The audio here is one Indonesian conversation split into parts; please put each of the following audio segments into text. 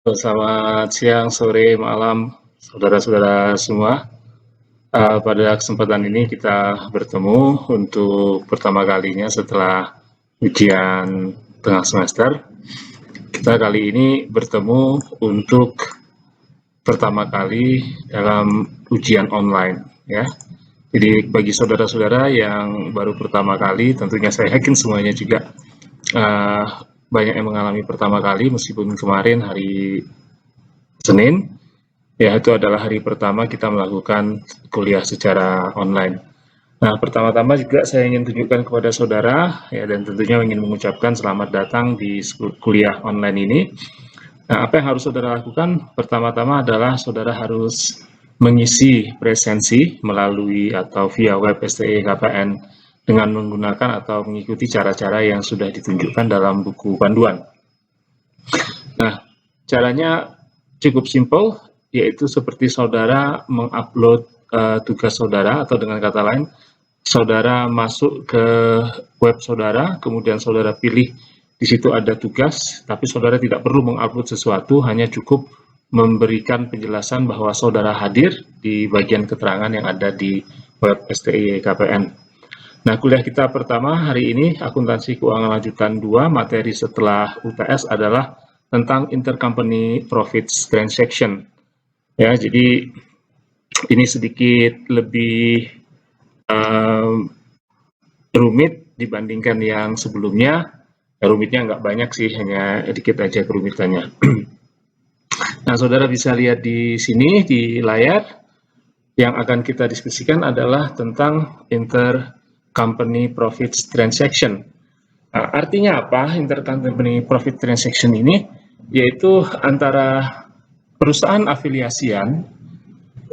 Selamat siang, sore, malam, saudara-saudara semua. Pada kesempatan ini kita bertemu untuk pertama kalinya setelah ujian tengah semester. Kita kali ini bertemu untuk pertama kali dalam ujian online, ya. Jadi bagi saudara-saudara yang baru pertama kali, tentunya saya yakin semuanya juga uh, banyak yang mengalami pertama kali, meskipun kemarin hari Senin, ya, itu adalah hari pertama kita melakukan kuliah secara online. Nah, pertama-tama juga saya ingin tunjukkan kepada saudara, ya, dan tentunya ingin mengucapkan selamat datang di kuliah online ini. Nah, apa yang harus saudara lakukan? Pertama-tama adalah saudara harus mengisi presensi melalui atau via web STE KPN dengan menggunakan atau mengikuti cara-cara yang sudah ditunjukkan dalam buku panduan. Nah, caranya cukup simpel, yaitu seperti saudara mengupload tugas saudara, atau dengan kata lain, saudara masuk ke web saudara, kemudian saudara pilih di situ ada tugas, tapi saudara tidak perlu mengupload sesuatu, hanya cukup memberikan penjelasan bahwa saudara hadir di bagian keterangan yang ada di web STI KPN. Nah, kuliah kita pertama hari ini, akuntansi keuangan lanjutan 2, materi setelah UTS adalah tentang intercompany profits transaction. Ya, jadi ini sedikit lebih rumit dibandingkan yang sebelumnya. Rumitnya nggak banyak sih, hanya dikit aja kerumitannya. Nah, saudara bisa lihat di sini di layar, yang akan kita diskusikan adalah tentang intercompany profits transaction. Nah, artinya apa intercompany profit transaction ini? Yaitu antara perusahaan afiliasian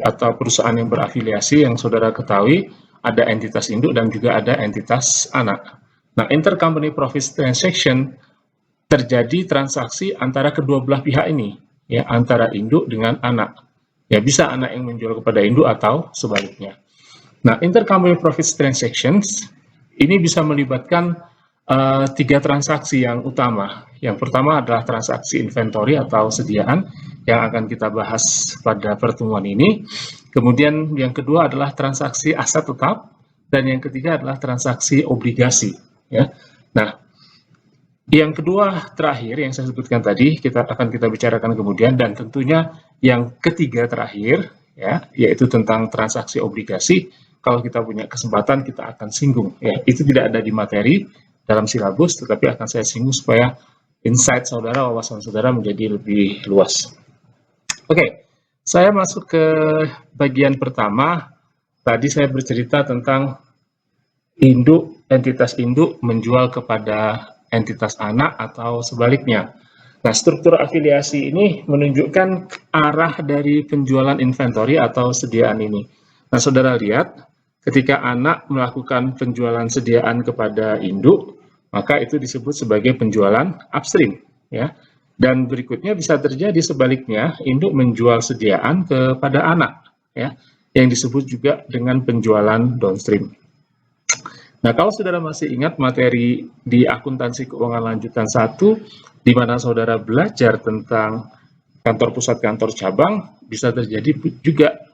atau perusahaan yang berafiliasi yang saudara ketahui ada entitas induk dan juga ada entitas anak. Nah, intercompany profit transaction terjadi transaksi antara kedua belah pihak ini, ya, antara induk dengan anak. Ya, bisa anak yang menjual kepada induk atau sebaliknya. Nah, intercompany profit transactions ini bisa melibatkan tiga transaksi yang utama. Yang pertama adalah transaksi inventory atau sediaan yang akan kita bahas pada pertemuan ini. Kemudian yang kedua adalah transaksi aset tetap, dan yang ketiga adalah transaksi obligasi. Ya. Nah, yang kedua terakhir yang saya sebutkan tadi akan kita bicarakan kemudian, dan tentunya yang ketiga terakhir, ya, yaitu tentang transaksi obligasi. Kalau kita punya kesempatan kita akan singgung. Ya, itu tidak ada di materi dalam silabus, tetapi akan saya singgung supaya insight saudara, wawasan saudara menjadi lebih luas. Oke, saya masuk ke bagian pertama. Tadi saya bercerita tentang entitas induk menjual kepada entitas anak atau sebaliknya. Nah, struktur afiliasi ini menunjukkan arah dari penjualan inventory atau sediaan ini. Nah, saudara lihat, ketika anak melakukan penjualan sediaan kepada induk, maka itu disebut sebagai penjualan upstream, ya. Dan berikutnya bisa terjadi sebaliknya, induk menjual sediaan kepada anak, ya, yang disebut juga dengan penjualan downstream. Nah, kalau saudara masih ingat materi di akuntansi keuangan lanjutan 1, di mana saudara belajar tentang kantor pusat, kantor cabang, bisa terjadi juga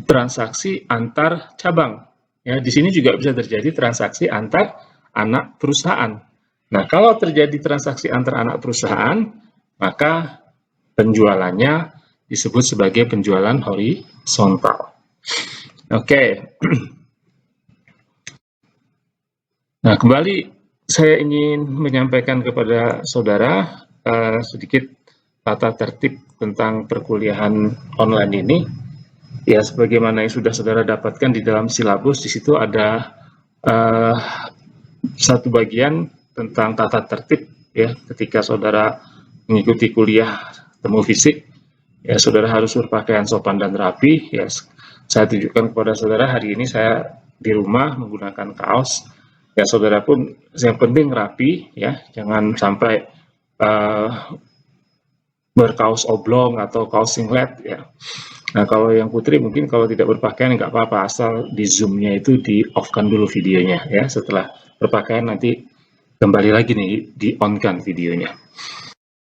transaksi antar cabang. Ya, di sini juga bisa terjadi transaksi antar anak perusahaan. Nah, kalau terjadi transaksi antar anak perusahaan, maka penjualannya disebut sebagai penjualan horizontal. Oke. Nah, kembali saya ingin menyampaikan kepada saudara sedikit tata tertib tentang perkuliahan online ini. Ya, sebagaimana yang sudah saudara dapatkan di dalam silabus, di situ ada satu bagian tentang tata tertib, ya, ketika saudara mengikuti kuliah temu fisik, ya, saudara harus berpakaian sopan dan rapi. Ya, saya tunjukkan kepada saudara hari ini saya di rumah menggunakan kaos. Ya, saudara pun yang penting rapi, ya, jangan sampai berkaos oblong atau kaos singlet, ya. Nah, kalau yang putri mungkin kalau tidak berpakaian nggak apa-apa, asal di zoom-nya itu di off-kan dulu videonya, ya. Setelah berpakaian nanti kembali lagi nih di on-kan videonya.